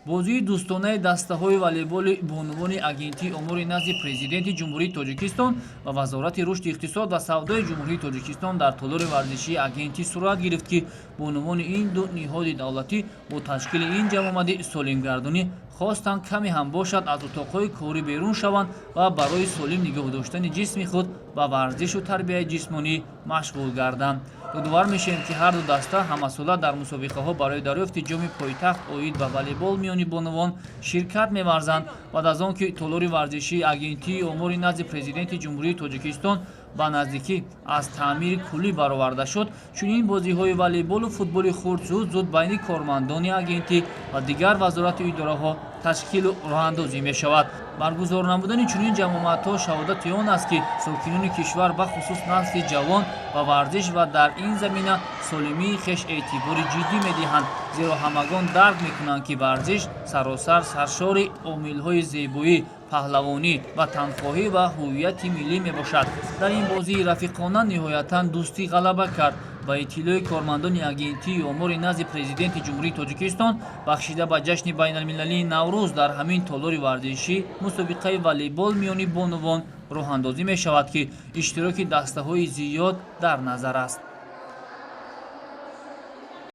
бозии дӯстонаи дастаҳои волейболи бо унвони агентии омури назди президенти ҷумҳурии Тоҷикистон ва вазорати рушди иқтисод ва савдои ҷумҳурии Тоҷикистон дар толори варзишии агентӣ сурат гирифт, ки бо унвони ин ду ниҳоди давлатӣ бо ташкили ин ҷамъомади солимгардонӣ хостанд каме ҳам бошад аз утоқҳои корӣ берун шаванд ва барои солим нигоҳ доштани ҷисми худ ба варзишу тарбияи ҷисмонӣ машғул гарданд. Ёдовар мешавем, ки ҳар ду даста ҳамасола дар мусобиқаҳо барои дарёфти ҷоми пойтахт оид ба волейбол миёни бонувон ширкат меварзанд. Баъд аз он ки толори варзишии агентии омури назди президенти ҷумҳурии Тоҷикистон ба наздикӣ аз таъмири куллӣ бароварда шуд, чунин бозиҳои волейболу футболи хурд зуд байни кормандони агентӣ ва дигар вазорату идораҳо ташкилу роҳандозӣ мешавад. баргузор намудани чунин ҷамъомадҳо шаҳодати он аст, ки сокинони кишвар бахусус насли ҷавон ба варзиш ва дар ин замина солимии хеш эътибори ҷиддӣ медиҳанд, зеро ҳамагон дарк мекунанд, ки варзиш саросар саршори омилҳои зебоӣ, паҳлавонӣ, ватанхоҳӣ ва ҳуввияти миллӣ мебошад. Дар ин бозии рафиқона ниҳоятан дӯстӣ ғалаба кард. Ба иттилои кормандони агентии омури назди президенти ҷумҳурии Тоҷикистон бахшида ба ҷашни байналмилалии Наврӯз дар ҳамин толори варзишӣ мусобиқаи волейбол миёни бонувон роҳандозӣ мешавад, ки иштироки дастаҳои зиёд дар назар аст.